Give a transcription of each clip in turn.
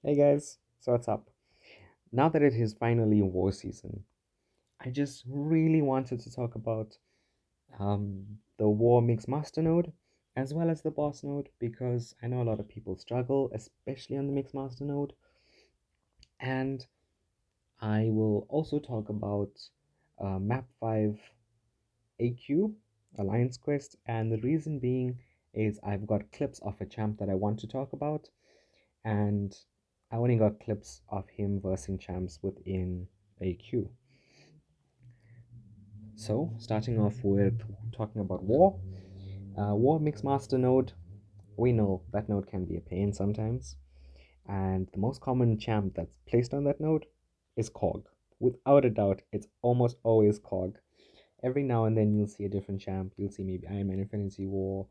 Hey guys, so what's up? Now that it is finally war season, I just really wanted to talk about the war mix master node as well as the boss node because I know a lot of people struggle, especially on the mix master node. And I will also talk about map 5 AQ, Alliance Quest, and the reason being is I've got clips of a champ that I want to talk about, and I only got clips of him versing champs within AQ. So, starting off with talking about War. War Mix Master node, we know that node can be a pain sometimes, and the most common champ that's placed on that node is Korg. Without a doubt, it's almost always Korg. Every now and then you'll see a different champ. You'll see maybe Iron Man Infinity War,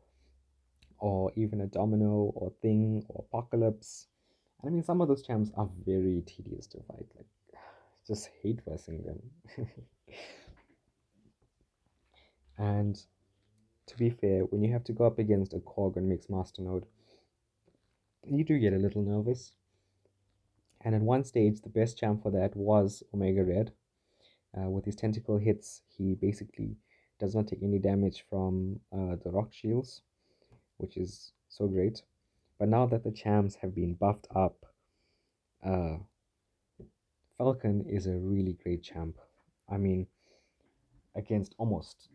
or even a Domino, or Thing, or Apocalypse. And I mean, some of those champs are very tedious to fight. Like, just hate versing them. And to be fair, when you have to go up against a Korg and Mixed Master node, you do get a little nervous. And at one stage, the best champ for that was Omega Red. With his tentacle hits, he basically does not take any damage from the rock shields, which is so great. But now that the champs have been buffed up, uh, Falcon is a really great champ. I mean, against almost,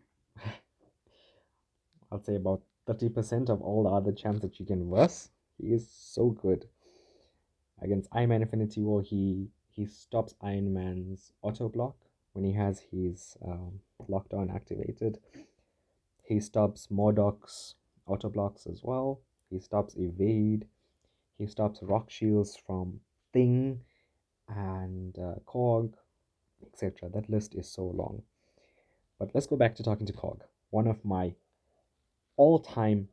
I'd say about 30% of all the other champs that you can verse, he is so good. Against Iron Man Infinity War, he stops Iron Man's auto block when he has his lockdown activated. He stops Mordok's auto blocks as well. He stops evade. He stops rock shields from Thing and Korg, etc. That list is so long. But let's go back to talking to Korg. One of my all-time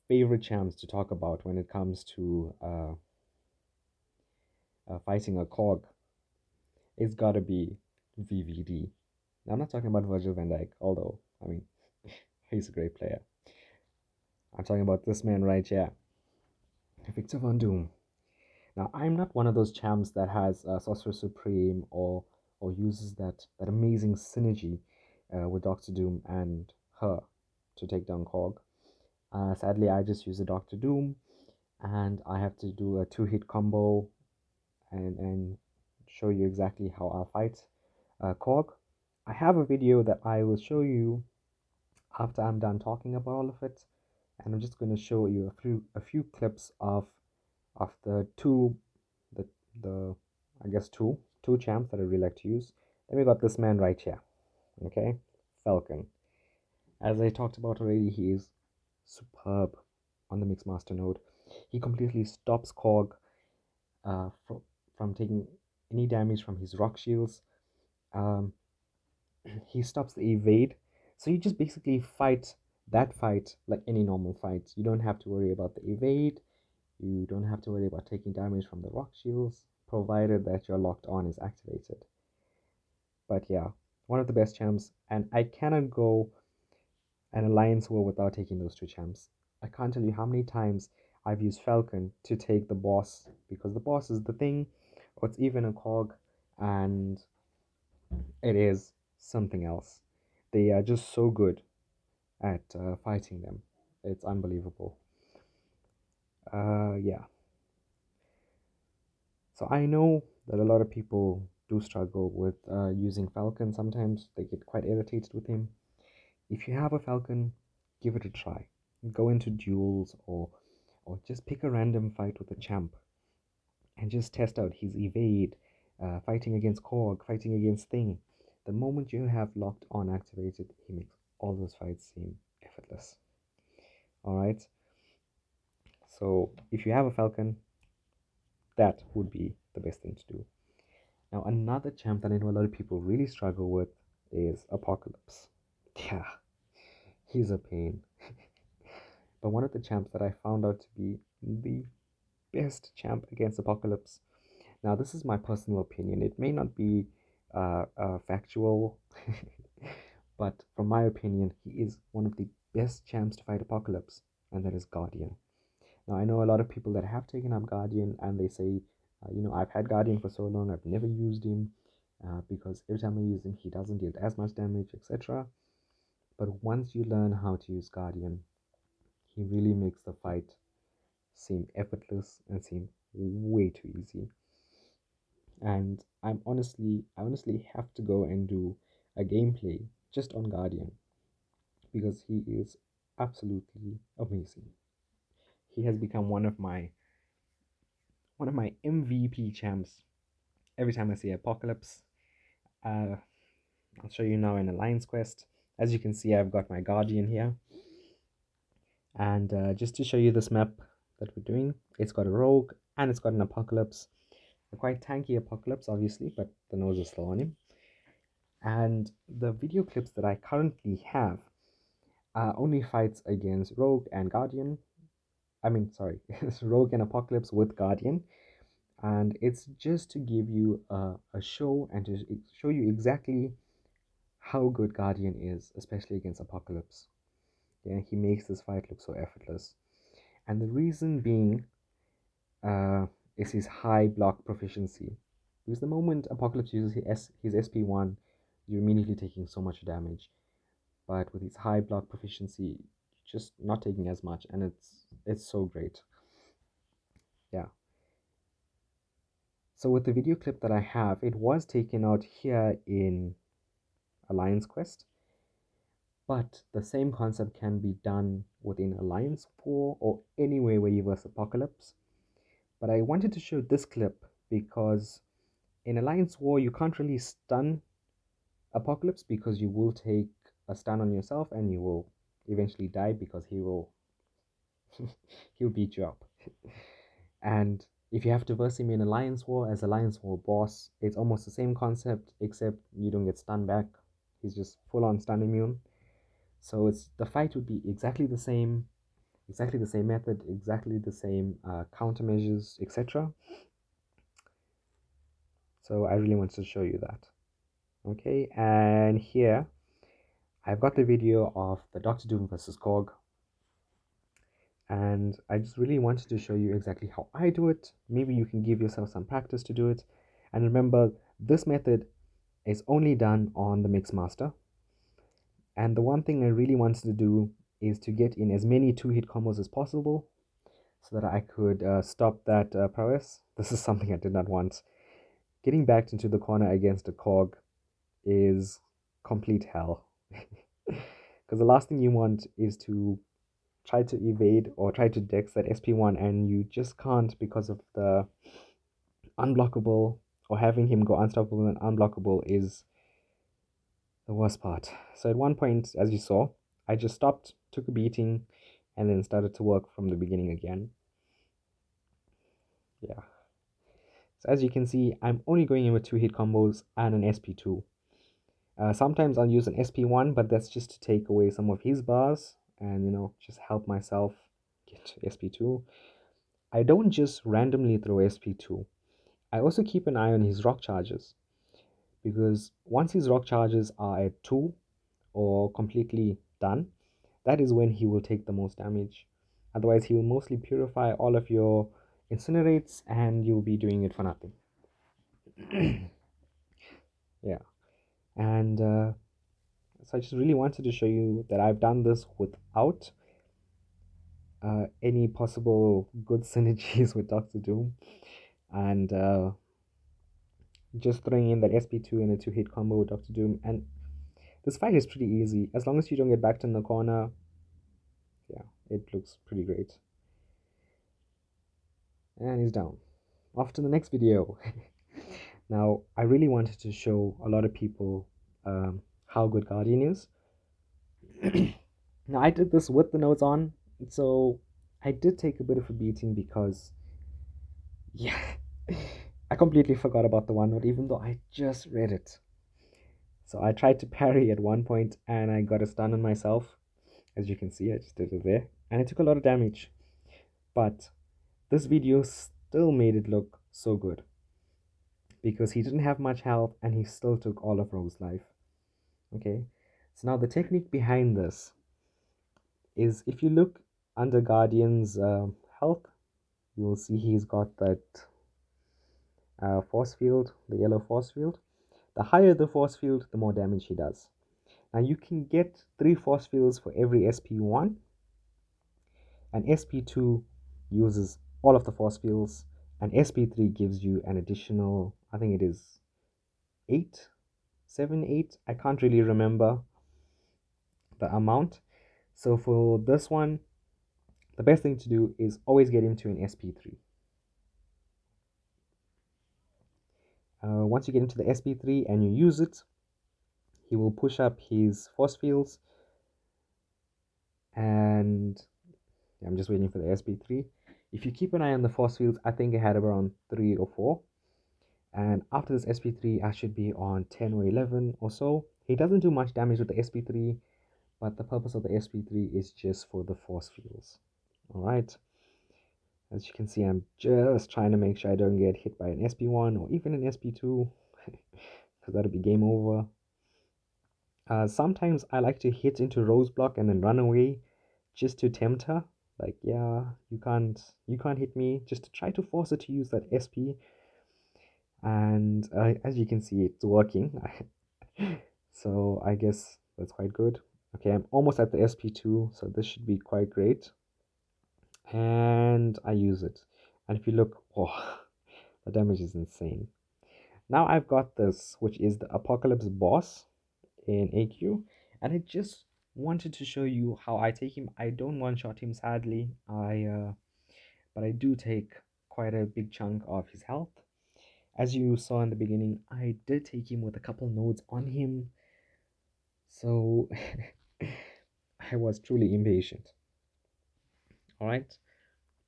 favorite champs to talk about when it comes to fighting a Korg. It's gotta be VVD. Now, I'm not talking about Virgil van Dijk, although, I mean, he's a great player. I'm talking about this man right here, Victor Von Doom. Now, I'm not one of those champs that has Sorcerer Supreme or uses that amazing synergy with Doctor Doom and her to take down Korg. Sadly, I just use a Doctor Doom, and I have to do a two-hit combo and show you exactly how I'll fight Korg. I have a video that I will show you after I'm done talking about all of it, and I'm just going to show you a few clips of the the I guess two champs that I really like to use. Then we got this man right here, okay, Falcon. As I talked about already, he is superb on the Mixmaster node. He completely stops Korg from taking any damage from his rock shields. Um, he stops the evade. So you just basically fight that fight like any normal fight. You don't have to worry about the evade. You don't have to worry about taking damage from the rock shields, provided that your locked on is activated. But yeah, one of the best champs, and I cannot go an alliance war without taking those two champs. I can't tell you how many times I've used Falcon to take the boss because the boss is the thing, or it's even a cog, and it is something else. They are just so good at fighting them. It's unbelievable. Yeah. So I know that a lot of people do struggle with using Falcon. Sometimes they get quite irritated with him. If you have a Falcon, give it a try. Go into duels or just pick a random fight with a champ and just test out his evade, fighting against Korg, fighting against Thing. The moment you have locked on activated, he makes all those fights seem effortless. Alright? So if you have a Falcon, that would be the best thing to do. Now, another champ that I know a lot of people really struggle with is Apocalypse. Yeah, he's a pain. But one of the champs that I found out to be the best champ against Apocalypse. Now, this is my personal opinion. It may not be factual, but from my opinion, he is one of the best champs to fight Apocalypse, and that is Guardian. Now, I know a lot of people that have taken up Guardian and they say I've had Guardian for so long, I've never used him because every time I use him, he doesn't deal as much damage, etc. But once you learn how to use Guardian, he really makes the fight seem effortless and seem way too easy. And I honestly have to go and do a gameplay just on Guardian because he is absolutely amazing. He has become one of my MVP champs. Every time I see Apocalypse, uh, I'll show you now in Alliance Quest. As you can see, I've got my Guardian here. And just to show you this map that we're doing, it's got a Rogue and it's got an Apocalypse. A quite tanky Apocalypse, obviously, but the nose is still on him. And the video clips that I currently have only fights against Rogue and Guardian. I mean, sorry, it's Rogue and Apocalypse with Guardian. And it's just to give you a show and to show you exactly how good Guardian is, especially against Apocalypse. Yeah, he makes this fight look so effortless. And the reason being is his high block proficiency. Because the moment Apocalypse uses his SP1, you're immediately taking so much damage. But with his high block proficiency, you're just not taking as much, and it's so great. Yeah. So with the video clip that I have, it was taken out here in Alliance Quest, but the same concept can be done within Alliance 4 or anywhere where you verse Apocalypse. But I wanted to show this clip because in Alliance War you can't really stun Apocalypse because you will take a stun on yourself and you will eventually die because he'll beat you up. And if you have to verse him in Alliance War as Alliance War boss, it's almost the same concept except you don't get stun back. He's just full on stun immune. So the fight would be exactly the same method, exactly the same countermeasures, etc. So I really wanted to show you that. Okay, and here I've got the video of the Doctor Doom versus Korg, and I just really wanted to show you exactly how I do it. Maybe you can give yourself some practice to do it. And remember, this method is only done on the Mixmaster. And the one thing I really wanted to do is to get in as many two-hit combos as possible so that I could stop that prowess. This is something I did not want. Getting backed into the corner against a Korg is complete hell. Because the last thing you want is to try to evade or try to dex that SP1 and you just can't because of the unblockable, or having him go unstoppable and unblockable is the worst part. So at one point, as you saw, I just stopped, took a beating, and then started to work from the beginning again. Yeah. So as you can see, I'm only going in with 2-hit combos and an SP2. Sometimes I'll use an SP1, but that's just to take away some of his bars and, just help myself get SP2. I don't just randomly throw SP2. I also keep an eye on his rock charges, because once his rock charges are at 2 or completely done, that is when he will take the most damage. Otherwise, he will mostly purify all of your incinerates and you'll be doing it for nothing. Yeah. And so I just really wanted to show you that I've done this without any possible good synergies with Doctor Doom. And just throwing in that SP2 and a 2-hit combo with Doctor Doom. And this fight is pretty easy. As long as you don't get backed in the corner, yeah, it looks pretty great. And he's down. Off to the next video. Now, I really wanted to show a lot of people how good Guardian is. Now, I did this with the notes on, so I did take a bit of a beating because, yeah, I completely forgot about the one note, even though I just read it. So I tried to parry at one point and I got a stun on myself. As you can see, I just did it there. And it took a lot of damage. But this video still made it look so good, because he didn't have much health and he still took all of Rogue's life. Okay, so now the technique behind this is, if you look under Guardian's health, you will see he's got that force field, the yellow force field. The higher the force field, the more damage he does. Now you can get 3 force fields for every SP1, and SP2 uses all of the force fields, and SP3 gives you an additional, I think it is 8, 7, 8. I can't really remember the amount. So for this one, the best thing to do is always get him to an SP3. Once you get into the SP3 and you use it, he will push up his force fields, and I'm just waiting for the SP3. If you keep an eye on the force fields, I think I had around 3 or 4. And after this SP3, I should be on 10 or 11 or so. He doesn't do much damage with the SP3, but the purpose of the SP3 is just for the force fields. Alright. As you can see, I'm just trying to make sure I don't get hit by an SP1 or even an SP2, because that'll be game over. Sometimes I like to hit into Rose block and then run away, just to tempt her. Like, yeah, you can't hit me, just to try to force her to use that SP. And as you can see, it's working. So I guess that's quite good. Okay, I'm almost at the SP2, so this should be quite great. And I use it. And if you look, oh, the damage is insane. Now I've got this, which is the Apocalypse boss in AQ. And I just wanted to show you how I take him. I don't one-shot him, sadly. But I do take quite a big chunk of his health. As you saw in the beginning, I did take him with a couple nodes on him. So I was truly impatient. Alright?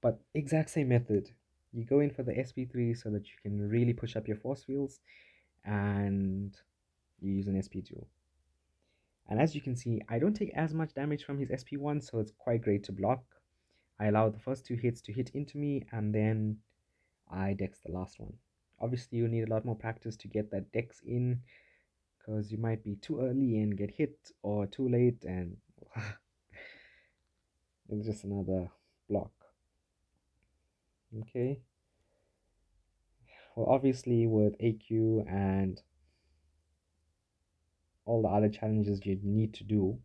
But exact same method. You go in for the SP3 so that you can really push up your force fields, and you use an SP2. And as you can see, I don't take as much damage from his SP1, so it's quite great to block. I allow the first 2 hits to hit into me, and then I dex the last one. Obviously, you need a lot more practice to get that dex in, because you might be too early and get hit, or too late and it's just another block. Okay. Well, obviously with AQ and all the other challenges you need to do,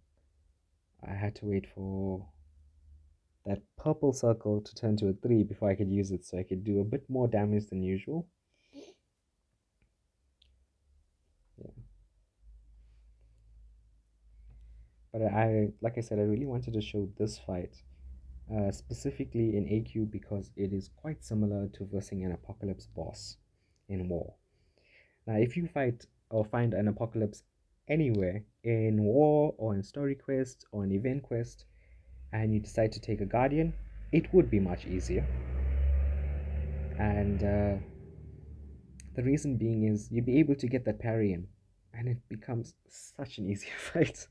I had to wait for that purple circle to turn to a 3 before I could use it, so I could do a bit more damage than usual. Yeah. But like I said, I really wanted to show this fight, specifically in AQ, because it is quite similar to versing an Apocalypse boss in War. Now, if you fight or find an Apocalypse anywhere in War or in Story Quest or in Event Quest, and you decide to take a Guardian, it would be much easier. And the reason being is you'll be able to get that parry in, and it becomes such an easier fight.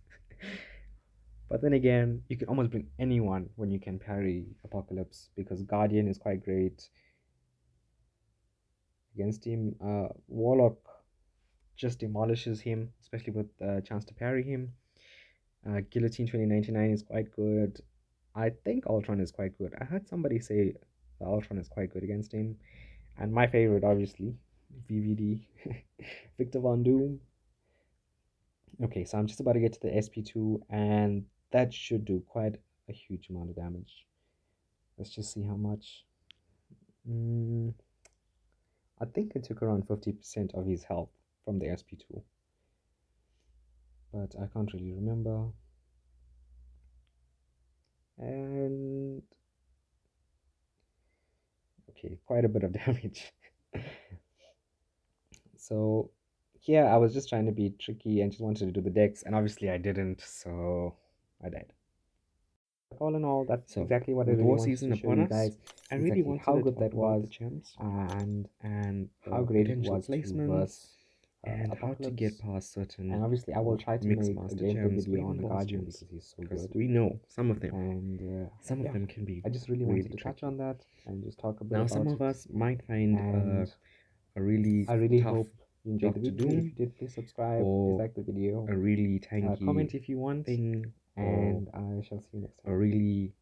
But then again, you can almost bring anyone when you can parry Apocalypse, because Guardian is quite great against him. Warlock just demolishes him, especially with a chance to parry him. Guillotine 2099 is quite good. I think Ultron is quite good. I heard somebody say Ultron is quite good against him. And my favorite, obviously, VVD, Victor Von Doom. Okay, so I'm just about to get to the SP2, and that should do quite a huge amount of damage. Let's just see how much. I think it took around 50% of his health from the SP2, but I can't really remember. And okay, quite a bit of damage. So yeah, I was just trying to be tricky and just wanted to do the decks, and obviously I didn't, so I died. All in all, that's exactly what I really wanted to show you guys. I really wanted how good that was, and how great it was to verse and how to get past certain. And obviously, I will try to make a gameplay video on Guardian because he's so good. We know some of them, and some of them can be. I just really wanted to touch on that and just talk a bit about it. Now, some of us might find a really I really hope you enjoyed the video. If you did, please subscribe, please like the video, a really tanky comment if you want, and I shall see you next time. A really